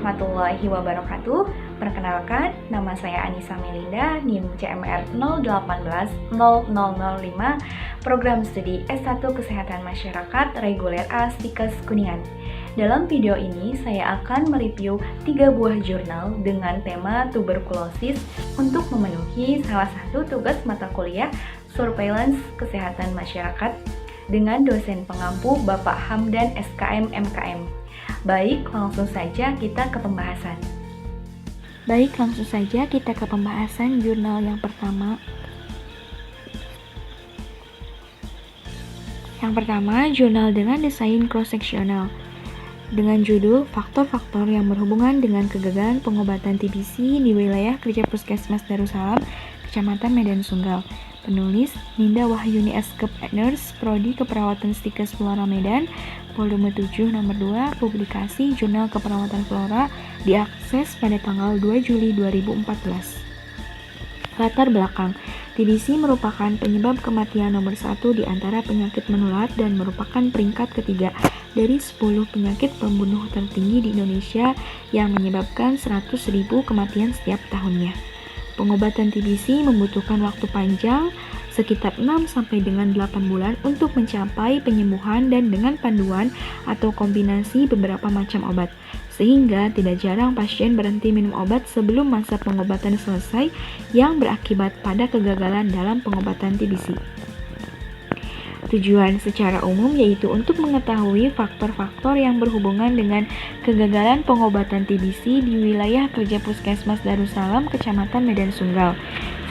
warahmatullahi wabarakatuh. Perkenalkan, nama saya Anissa Melinda, NIM CMR 0180005, Program Studi S1 Kesehatan Masyarakat Reguler A Stikes Kuningan. Dalam video ini, saya akan mereview 3 buah jurnal dengan tema tuberkulosis untuk memenuhi salah satu tugas mata kuliah Surveillance Kesehatan Masyarakat dengan dosen pengampu Bapak Hamdan SKM MKM. Baik, langsung saja kita ke pembahasan. Jurnal yang pertama. Yang pertama, jurnal dengan desain cross-seksional dengan judul Faktor-faktor yang berhubungan dengan kegagalan pengobatan TBC di wilayah kerja Puskesmas Darussalam, Kecamatan Medan Sunggal. Penulis Ninda Wahyuni Eskep Nurse, Prodi Keperawatan Stikes Flora Medan, volume 7 nomor 2, publikasi Jurnal Keperawatan Flora, diakses pada tanggal 2 Juli 2014. Latar belakang, TBC merupakan penyebab kematian nomor 1 di antara penyakit menular dan merupakan peringkat ketiga dari 10 penyakit pembunuh tertinggi di Indonesia yang menyebabkan 100.000 kematian setiap tahunnya. Pengobatan TBC membutuhkan waktu panjang, sekitar 6 sampai dengan 8 bulan untuk mencapai penyembuhan dan dengan panduan atau kombinasi beberapa macam obat. Sehingga tidak jarang pasien berhenti minum obat sebelum masa pengobatan selesai yang berakibat pada kegagalan dalam pengobatan TBC. Tujuan secara umum yaitu untuk mengetahui faktor-faktor yang berhubungan dengan kegagalan pengobatan TBC di wilayah kerja Puskesmas Darussalam, Kecamatan Medan Sunggal.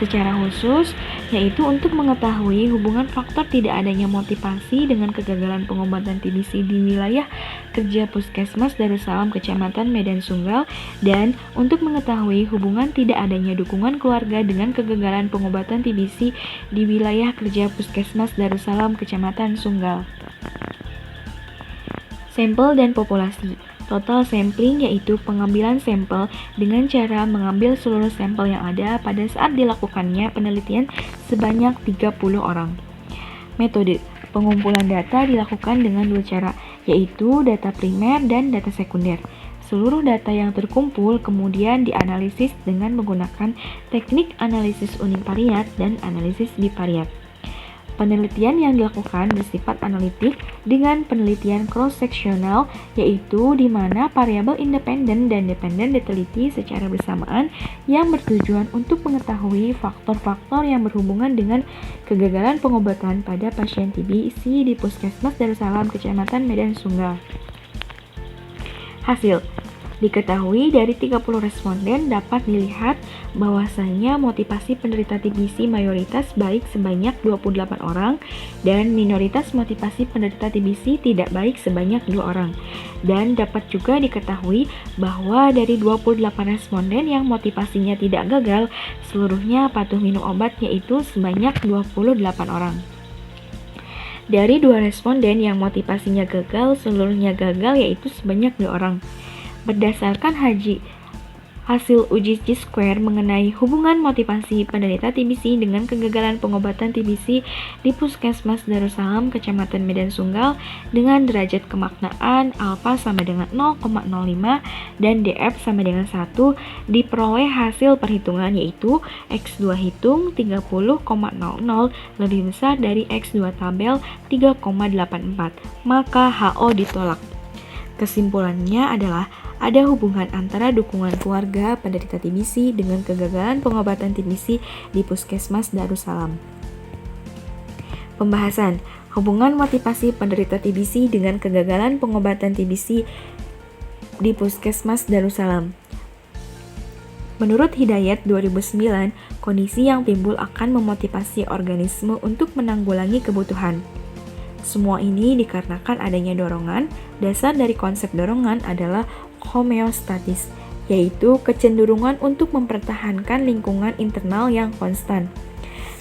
Secara khusus, yaitu untuk mengetahui hubungan faktor tidak adanya motivasi dengan kegagalan pengobatan TBC di wilayah kerja Puskesmas Darussalam, Kecamatan Medan Sunggal, dan untuk mengetahui hubungan tidak adanya dukungan keluarga dengan kegagalan pengobatan TBC di wilayah kerja Puskesmas Darussalam, Kecamatan Sunggal. Sampel dan populasi. Total sampling yaitu pengambilan sampel dengan cara mengambil seluruh sampel yang ada pada saat dilakukannya penelitian sebanyak 30 orang. Metode pengumpulan data dilakukan dengan 2 cara, yaitu data primer dan data sekunder. Seluruh data yang terkumpul kemudian dianalisis dengan menggunakan teknik analisis univariat dan analisis bivariat. Penelitian yang dilakukan bersifat analitik dengan penelitian cross-seksional, yaitu di mana variabel independen dan dependen diteliti secara bersamaan yang bertujuan untuk mengetahui faktor-faktor yang berhubungan dengan kegagalan pengobatan pada pasien TBC di Puskesmas Darussalam, Kecamatan Medan Sunggal. Hasil diketahui dari 30 responden dapat dilihat bahwasanya motivasi penderita TBC mayoritas baik sebanyak 28 orang dan minoritas motivasi penderita TBC tidak baik sebanyak 2 orang. Dan dapat juga diketahui bahwa dari 28 responden yang motivasinya tidak gagal, seluruhnya patuh minum obat yaitu sebanyak 28 orang. Dari 2 responden yang motivasinya gagal, seluruhnya gagal yaitu sebanyak 2 orang. Berdasarkan hasil uji Chi-square mengenai hubungan motivasi penderita TBC dengan kegagalan pengobatan TBC di Puskesmas Darussalam, Kecamatan Medan Sunggal dengan derajat kemaknaan alfa sama dengan 0,05 dan DF sama dengan 1, diperoleh hasil perhitungan yaitu X2 hitung 30,00 lebih besar dari X2 tabel 3,84, maka HO ditolak. Kesimpulannya adalah ada hubungan antara dukungan keluarga penderita TBC dengan kegagalan pengobatan TBC di Puskesmas Darussalam. Pembahasan hubungan motivasi penderita TBC dengan kegagalan pengobatan TBC di Puskesmas Darussalam. Menurut Hidayat 2009, kondisi yang timbul akan memotivasi organisme untuk menanggulangi kebutuhan. Semua ini dikarenakan adanya dorongan. Dasar dari konsep dorongan adalah homeostatis, yaitu kecenderungan untuk mempertahankan lingkungan internal yang konstan.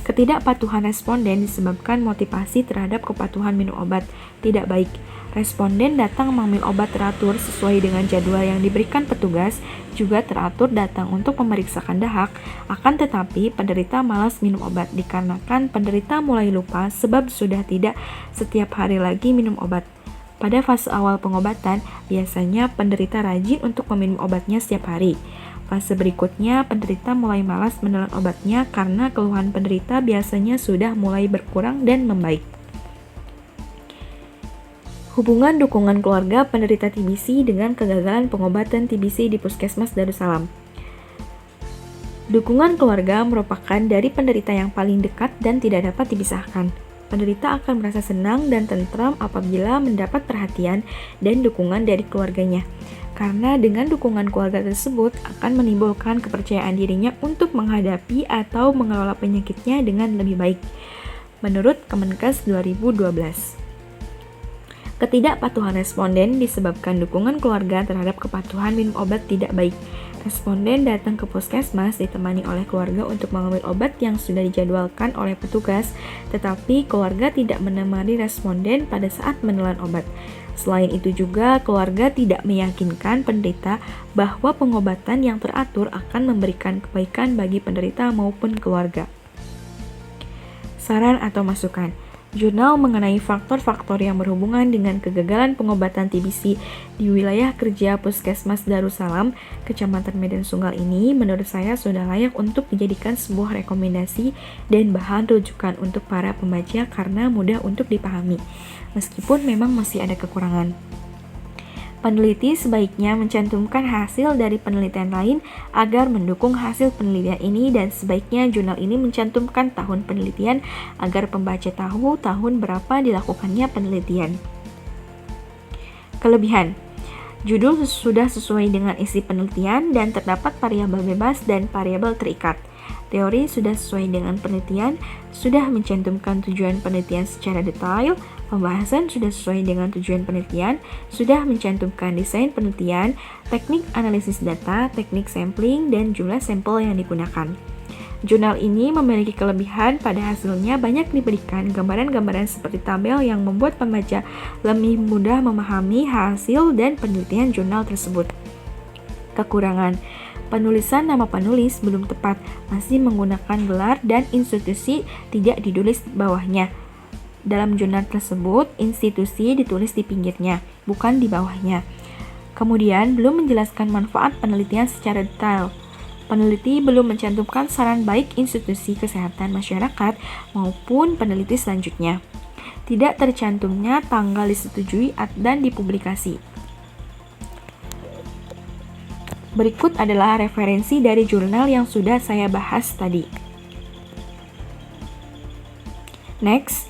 Ketidakpatuhan responden disebabkan motivasi terhadap kepatuhan minum obat tidak baik. Responden datang mengambil obat teratur sesuai dengan jadwal yang diberikan petugas, juga teratur datang untuk memeriksakan dahak, akan tetapi penderita malas minum obat dikarenakan penderita mulai lupa sebab sudah tidak setiap hari lagi minum obat. Pada fase awal pengobatan, biasanya penderita rajin untuk meminum obatnya setiap hari. Fase berikutnya, penderita mulai malas menelan obatnya karena keluhan penderita biasanya sudah mulai berkurang dan membaik. Hubungan dukungan keluarga penderita TBC dengan kegagalan pengobatan TBC di Puskesmas Darussalam. Dukungan keluarga merupakan dari penderita yang paling dekat dan tidak dapat dipisahkan. Penderita akan merasa senang dan tentram apabila mendapat perhatian dan dukungan dari keluarganya. Karena dengan dukungan keluarga tersebut akan menimbulkan kepercayaan dirinya untuk menghadapi atau mengelola penyakitnya dengan lebih baik. Menurut Kemenkes 2012. Ketidakpatuhan responden disebabkan dukungan keluarga terhadap kepatuhan minum obat tidak baik. Responden datang ke puskesmas ditemani oleh keluarga untuk mengambil obat yang sudah dijadwalkan oleh petugas, tetapi keluarga tidak menemani responden pada saat menelan obat. Selain itu juga, keluarga tidak meyakinkan penderita bahwa pengobatan yang teratur akan memberikan kebaikan bagi penderita maupun keluarga. Saran atau masukan. Jurnal mengenai faktor-faktor yang berhubungan dengan kegagalan pengobatan TBC di wilayah kerja Puskesmas Darussalam, Kecamatan Medan Sunggal ini menurut saya sudah layak untuk dijadikan sebuah rekomendasi dan bahan rujukan untuk para pembaca karena mudah untuk dipahami, meskipun memang masih ada kekurangan. Peneliti sebaiknya mencantumkan hasil dari penelitian lain agar mendukung hasil penelitian ini dan sebaiknya jurnal ini mencantumkan tahun penelitian agar pembaca tahu tahun berapa dilakukannya penelitian. Kelebihan. Judul sudah sesuai dengan isi penelitian dan terdapat variabel bebas dan variabel terikat. Teori sudah sesuai dengan penelitian, sudah mencantumkan tujuan penelitian secara detail, pembahasan sudah sesuai dengan tujuan penelitian, sudah mencantumkan desain penelitian, teknik analisis data, teknik sampling, dan jumlah sampel yang digunakan. Jurnal ini memiliki kelebihan pada hasilnya banyak diberikan gambaran-gambaran seperti tabel yang membuat pembaca lebih mudah memahami hasil dan penelitian jurnal tersebut. Kekurangan. Penulisan nama penulis belum tepat, masih menggunakan gelar dan institusi tidak ditulis di bawahnya. Dalam jurnal tersebut, institusi ditulis di pinggirnya, bukan di bawahnya. Kemudian, belum menjelaskan manfaat penelitian secara detail. Peneliti belum mencantumkan saran baik institusi kesehatan masyarakat maupun peneliti selanjutnya. Tidak tercantumnya tanggal disetujui dan dipublikasi. Berikut adalah referensi dari jurnal yang sudah saya bahas tadi. Next,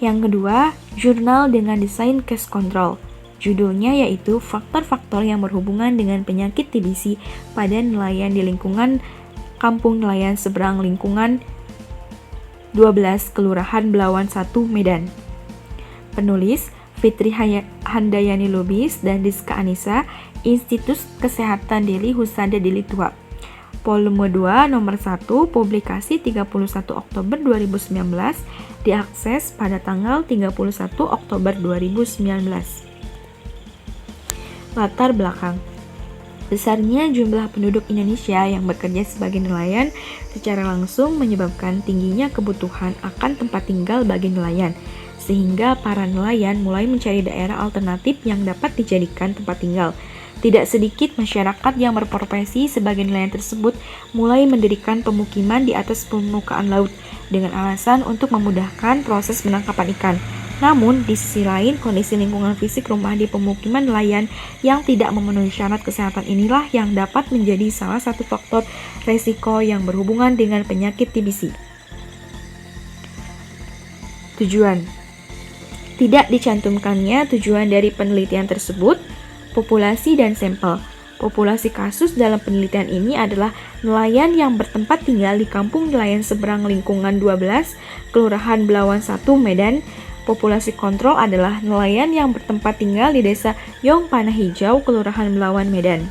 yang kedua, jurnal dengan desain case control. Judulnya yaitu faktor-faktor yang berhubungan dengan penyakit TBC pada nelayan di lingkungan Kampung Nelayan Seberang Lingkungan 12 Kelurahan Belawan 1 Medan. Penulis Fitri Handayani Lubis dan Rizka Anissa, Institut Kesehatan Deli Husada Deli Tua. Volume 2 nomor 1, publikasi 31 Oktober 2019, diakses pada tanggal 31 Oktober 2019. Latar belakang. Besarnya jumlah penduduk Indonesia yang bekerja sebagai nelayan secara langsung menyebabkan tingginya kebutuhan akan tempat tinggal bagi nelayan, sehingga para nelayan mulai mencari daerah alternatif yang dapat dijadikan tempat tinggal. Tidak sedikit masyarakat yang berprofesi sebagai nelayan tersebut mulai mendirikan pemukiman di atas permukaan laut dengan alasan untuk memudahkan proses penangkapan ikan. Namun, di sisi lain, kondisi lingkungan fisik rumah di pemukiman nelayan yang tidak memenuhi syarat kesehatan inilah yang dapat menjadi salah satu faktor resiko yang berhubungan dengan penyakit TBC. Tujuan. Tidak dicantumkannya tujuan dari penelitian tersebut, populasi dan sampel. Populasi kasus dalam penelitian ini adalah nelayan yang bertempat tinggal di Kampung Nelayan Seberang Lingkungan 12, Kelurahan Belawan 1, Medan. Populasi kontrol adalah nelayan yang bertempat tinggal di Desa Yong Panah Hijau, Kelurahan Belawan, Medan.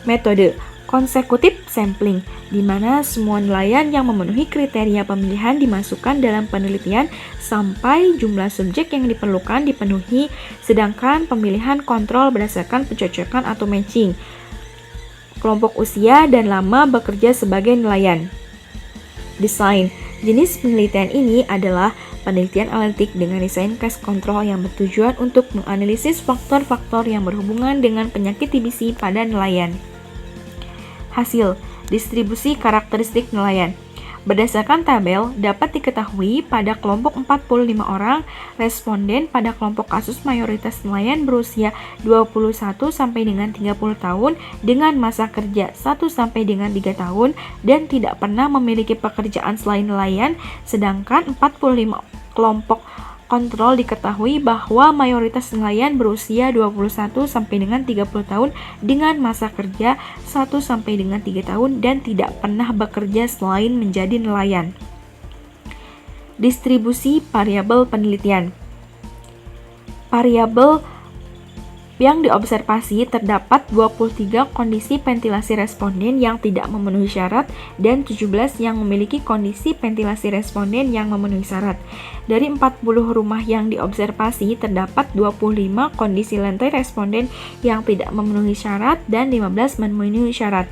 Metode konsekutif sampling, di mana semua nelayan yang memenuhi kriteria pemilihan dimasukkan dalam penelitian sampai jumlah subjek yang diperlukan dipenuhi, sedangkan pemilihan kontrol berdasarkan pencocokan atau matching, kelompok usia dan lama bekerja sebagai nelayan. Desain. Jenis penelitian ini adalah penelitian analitik dengan desain case control yang bertujuan untuk menganalisis faktor-faktor yang berhubungan dengan penyakit TBC pada nelayan. Hasil, distribusi karakteristik nelayan. Berdasarkan tabel, dapat diketahui pada kelompok 45 orang responden pada kelompok kasus mayoritas nelayan berusia 21 sampai dengan 30 tahun dengan masa kerja 1 sampai dengan 3 tahun dan tidak pernah memiliki pekerjaan selain nelayan, sedangkan 45 kelompok kontrol diketahui bahwa mayoritas nelayan berusia 21 sampai dengan 30 tahun dengan masa kerja 1 sampai dengan 3 tahun dan tidak pernah bekerja selain menjadi nelayan. Distribusi variabel penelitian. Variabel yang diobservasi terdapat 23 kondisi ventilasi responden yang tidak memenuhi syarat dan 17 yang memiliki kondisi ventilasi responden yang memenuhi syarat. Dari 40 rumah yang diobservasi terdapat 25 kondisi lantai responden yang tidak memenuhi syarat dan 15 memenuhi syarat.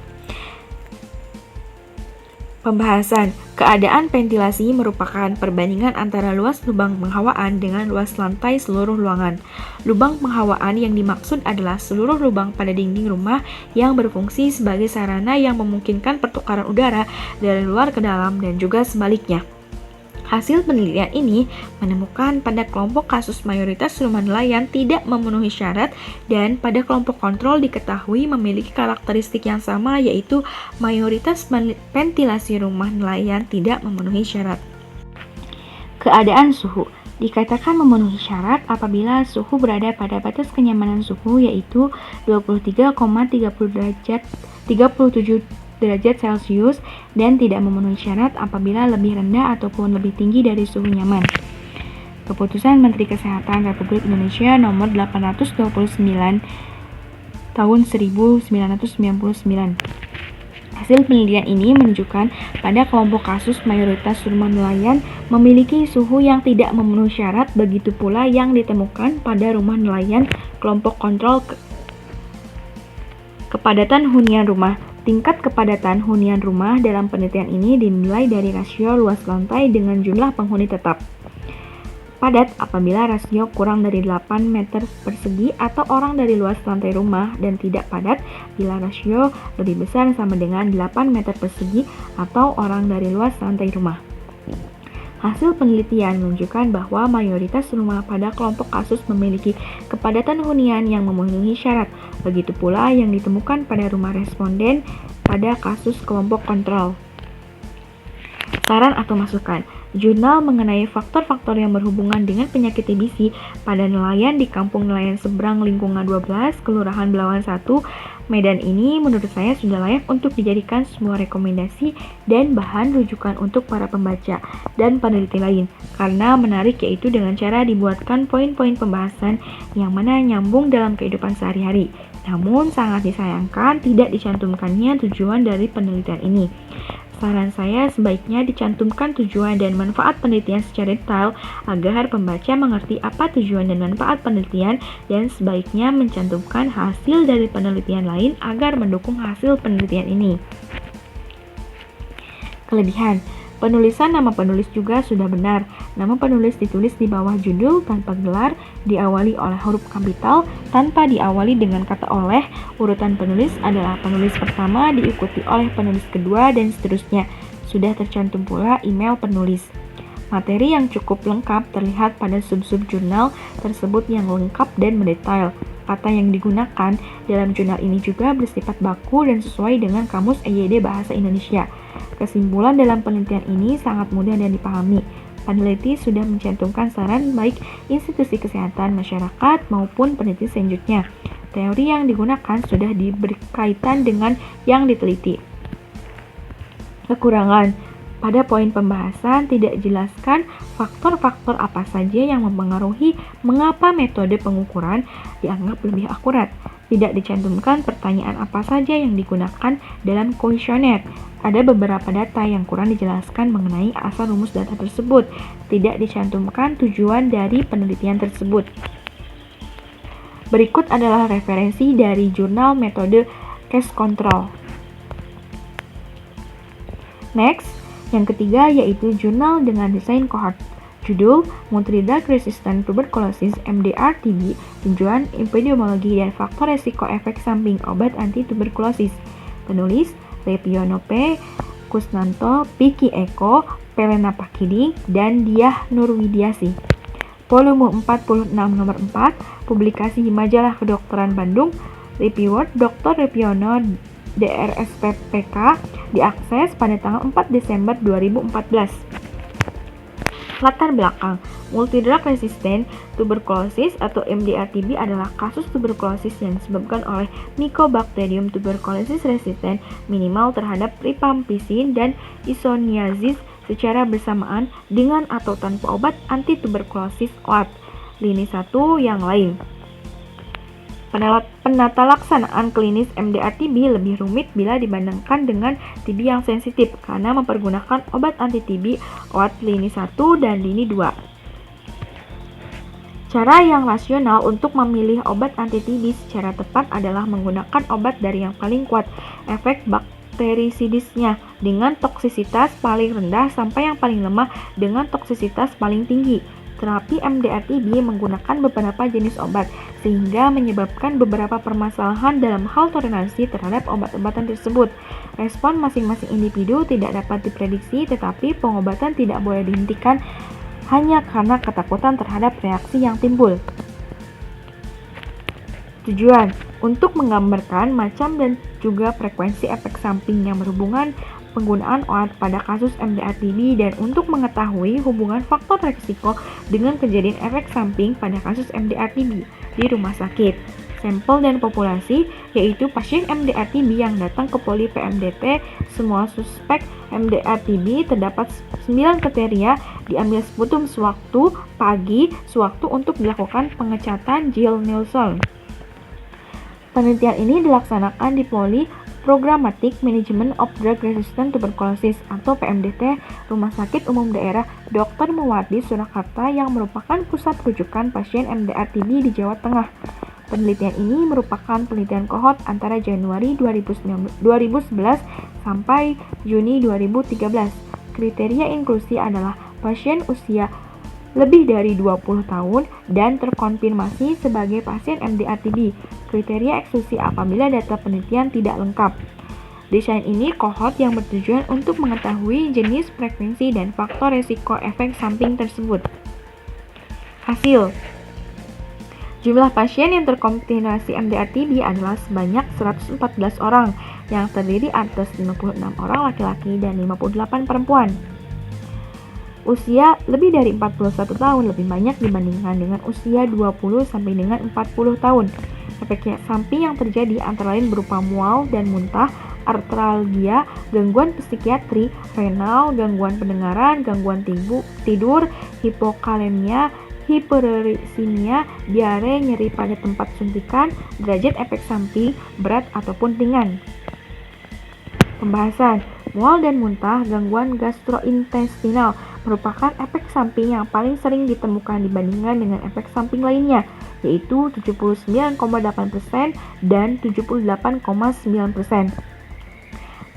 Pembahasan. Keadaan ventilasi merupakan perbandingan antara luas lubang penghawaan dengan luas lantai seluruh ruangan. Lubang penghawaan yang dimaksud adalah seluruh lubang pada dinding rumah yang berfungsi sebagai sarana yang memungkinkan pertukaran udara dari luar ke dalam dan juga sebaliknya. Hasil penelitian ini menemukan pada kelompok kasus mayoritas rumah nelayan tidak memenuhi syarat dan pada kelompok kontrol diketahui memiliki karakteristik yang sama, yaitu mayoritas ventilasi rumah nelayan tidak memenuhi syarat. Keadaan suhu dikatakan memenuhi syarat apabila suhu berada pada batas kenyamanan suhu, yaitu 23,37 derajat Celcius dan tidak memenuhi syarat apabila lebih rendah ataupun lebih tinggi dari suhu nyaman. Keputusan Menteri Kesehatan Republik Indonesia nomor 829 tahun 1999. Hasil penelitian ini menunjukkan pada kelompok kasus mayoritas rumah nelayan memiliki suhu yang tidak memenuhi syarat, begitu pula yang ditemukan pada rumah nelayan kelompok kontrol. Kepadatan hunian rumah. Tingkat kepadatan hunian rumah dalam penelitian ini dinilai dari rasio luas lantai dengan jumlah penghuni tetap. Padat apabila rasio kurang dari 8 meter persegi atau orang dari luas lantai rumah, dan tidak padat bila rasio lebih besar sama dengan 8 meter persegi atau orang dari luas lantai rumah. Hasil penelitian menunjukkan bahwa mayoritas rumah pada kelompok kasus memiliki kepadatan hunian yang memenuhi syarat. Begitu pula yang ditemukan pada rumah responden pada kasus kelompok kontrol. Saran atau masukan. Jurnal mengenai faktor-faktor yang berhubungan dengan penyakit TBC pada nelayan di Kampung Nelayan Seberang Lingkungan 12, Kelurahan Belawan 1, Medan ini menurut saya sudah layak untuk dijadikan sebuah rekomendasi dan bahan rujukan untuk para pembaca dan peneliti lain, karena menarik, yaitu dengan cara dibuatkan poin-poin pembahasan yang mana nyambung dalam kehidupan sehari-hari. Namun sangat disayangkan tidak dicantumkannya tujuan dari penelitian ini. Saran saya sebaiknya dicantumkan tujuan dan manfaat penelitian secara detail agar pembaca mengerti apa tujuan dan manfaat penelitian, dan sebaiknya mencantumkan hasil dari penelitian lain agar mendukung hasil penelitian ini. Kelebihan. Penulisan nama penulis juga sudah benar. Nama penulis ditulis di bawah judul tanpa gelar, diawali oleh huruf kapital tanpa diawali dengan kata oleh. Urutan penulis adalah penulis pertama, diikuti oleh penulis kedua, dan seterusnya. Sudah tercantum pula email penulis. Materi yang cukup lengkap terlihat pada sub-sub jurnal tersebut yang lengkap dan mendetail. Kata yang digunakan dalam jurnal ini juga bersifat baku dan sesuai dengan Kamus EYD Bahasa Indonesia. Kesimpulan dalam penelitian ini sangat mudah dan dipahami. Peneliti sudah mencantumkan saran baik institusi kesehatan masyarakat maupun peneliti selanjutnya. Teori yang digunakan sudah berkaitan dengan yang diteliti. Kekurangan. Pada poin pembahasan tidak dijelaskan faktor-faktor apa saja yang mempengaruhi mengapa metode pengukuran dianggap lebih akurat. Tidak dicantumkan pertanyaan apa saja yang digunakan dalam kuesioner. Ada beberapa data yang kurang dijelaskan mengenai asal rumus data tersebut. Tidak dicantumkan tujuan dari penelitian tersebut. Berikut adalah referensi dari jurnal metode case control. Next. Yang ketiga yaitu jurnal dengan desain cohort. Judul Multidrug Resistant Tuberculosis (MDR-TB), Tinjauan Epidemiologi dan Faktor Resiko Efek Samping Obat Anti-Tuberkulosis. Penulis Repiono P. Kusnanto, Piki Eko, Pelena Pakidi, dan Diah Nurwidiasi. Volume 46 nomor 4, publikasi Majalah Kedokteran Bandung, Reviewer Dr. Repiono, DRSPPK, diakses pada tanggal 4 Desember 2014. Latar belakang, multidrug resistant tuberculosis atau MDR-TB adalah kasus tuberkulosis yang disebabkan oleh Mycobacterium tuberculosis resistant minimal terhadap rifampicin dan isoniazid secara bersamaan dengan atau tanpa obat anti-tuberkulosis OAT. Lini 1 yang lain. Penata laksanaan klinis MDR-TB lebih rumit bila dibandingkan dengan TB yang sensitif karena mempergunakan obat anti-TB OAT lini 1 dan lini 2. Cara yang rasional untuk memilih obat anti-TB secara tepat adalah menggunakan obat dari yang paling kuat efek bakterisidisnya dengan toksisitas paling rendah sampai yang paling lemah dengan toksisitas paling tinggi. Terapi MDR-TB menggunakan beberapa jenis obat, sehingga menyebabkan beberapa permasalahan dalam hal toleransi terhadap obat-obatan tersebut. Respon masing-masing individu tidak dapat diprediksi, tetapi pengobatan tidak boleh dihentikan hanya karena ketakutan terhadap reaksi yang timbul. Tujuan untuk menggambarkan macam dan juga frekuensi efek samping yang berhubungan penggunaan OAT pada kasus MDR-TB dan untuk mengetahui hubungan faktor risiko dengan kejadian efek samping pada kasus MDR-TB di rumah sakit. Sampel dan populasi yaitu pasien MDR-TB yang datang ke Poli PMDT, semua suspek MDR-TB terdapat 9 kriteria, diambil sputum sewaktu pagi sewaktu untuk dilakukan pengecatan Jill Nielsen. Penelitian ini dilaksanakan di Poli Programmatic Management of Drug Resistant Tuberculosis atau PMDT Rumah Sakit Umum Daerah Dr. Muwardi Surakarta yang merupakan pusat rujukan pasien MDR-TB di Jawa Tengah. Penelitian ini merupakan penelitian kohort antara Januari 2011 sampai Juni 2013. Kriteria inklusi adalah pasien usia lebih dari 20 tahun dan terkonfirmasi sebagai pasien MDR-TB. Kriteria eksklusi apabila data penelitian tidak lengkap. Desain ini kohort yang bertujuan untuk mengetahui jenis, frekuensi, dan faktor resiko efek samping tersebut. Hasil: jumlah pasien yang terkonfirmasi MDR-TB adalah sebanyak 114 orang, yang terdiri atas 56 orang laki-laki dan 58 perempuan. Usia lebih dari 41 tahun lebih banyak dibandingkan dengan usia 20 sampai dengan 40 tahun. Efek samping yang terjadi antara lain berupa mual dan muntah, artralgia, gangguan psikiatri, renal, gangguan pendengaran, gangguan tidur, hipokalemia, hiperuremia, diare, nyeri pada tempat suntikan, derajat efek samping berat ataupun ringan. Pembahasan: mual dan muntah, gangguan gastrointestinal merupakan efek samping yang paling sering ditemukan dibandingkan dengan efek samping lainnya, yaitu 79,8% dan 78,9%.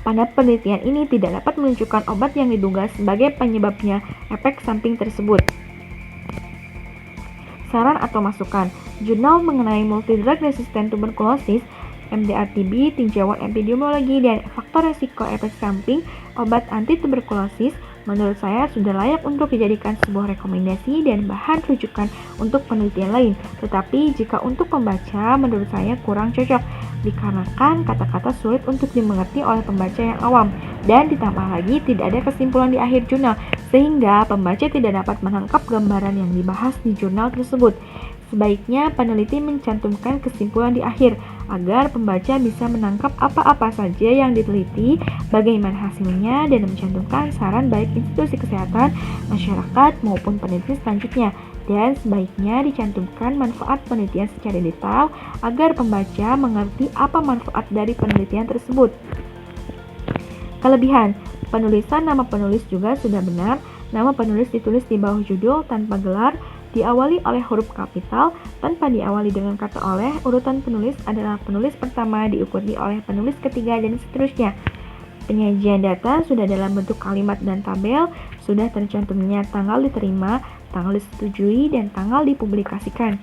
Pada penelitian ini tidak dapat menunjukkan obat yang diduga sebagai penyebabnya efek samping tersebut. Saran atau masukan: jurnal mengenai multidrug resistant tuberculosis MDR-TB, tinjauan epidemiologi dan faktor risiko efek samping obat anti-tuberkulosis menurut saya sudah layak untuk dijadikan sebuah rekomendasi dan bahan rujukan untuk penelitian lain. Tetapi jika untuk pembaca menurut saya kurang cocok, dikarenakan kata-kata sulit untuk dimengerti oleh pembaca yang awam, dan ditambah lagi tidak ada kesimpulan di akhir jurnal, sehingga pembaca tidak dapat menangkap gambaran yang dibahas di jurnal tersebut. Sebaiknya peneliti mencantumkan kesimpulan di akhir, agar pembaca bisa menangkap apa-apa saja yang diteliti, bagaimana hasilnya, dan mencantumkan saran baik institusi kesehatan, masyarakat, maupun peneliti selanjutnya. Dan sebaiknya dicantumkan manfaat penelitian secara detail, agar pembaca mengerti apa manfaat dari penelitian tersebut. Kelebihan: penulisan nama penulis juga sudah benar. Nama penulis ditulis di bawah judul tanpa gelar, diawali oleh huruf kapital, tanpa diawali dengan kata oleh. Urutan penulis adalah penulis pertama diikuti oleh penulis ketiga dan seterusnya. Penyajian data sudah dalam bentuk kalimat dan tabel, sudah tercantumnya tanggal diterima, tanggal disetujui, dan tanggal dipublikasikan.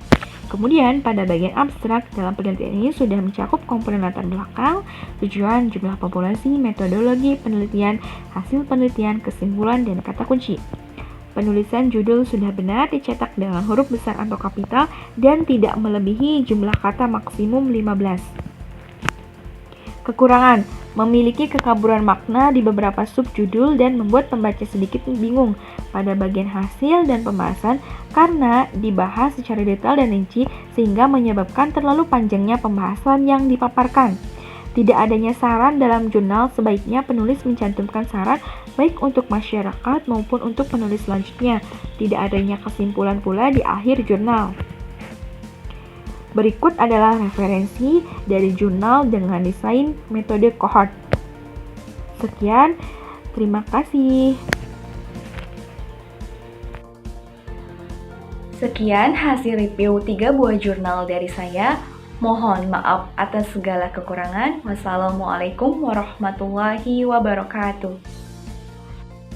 Kemudian, pada bagian abstrak, dalam penelitian ini sudah mencakup komponen latar belakang, tujuan, jumlah populasi, metodologi penelitian, hasil penelitian, kesimpulan, dan kata kunci. Penulisan judul sudah benar dicetak dengan huruf besar atau kapital dan tidak melebihi jumlah kata maksimum 15. Kekurangan: memiliki kekaburan makna di beberapa subjudul dan membuat pembaca sedikit bingung pada bagian hasil dan pembahasan karena dibahas secara detail dan rinci sehingga menyebabkan terlalu panjangnya pembahasan yang dipaparkan. Tidak adanya saran dalam jurnal, sebaiknya penulis mencantumkan saran baik untuk masyarakat maupun untuk penulis selanjutnya. Tidak adanya kesimpulan pula di akhir jurnal. Berikut adalah referensi dari jurnal dengan desain metode cohort. Sekian, terima kasih. Sekian hasil review 3 buah jurnal dari saya. Mohon maaf atas segala kekurangan. Wassalamualaikum warahmatullahi wabarakatuh.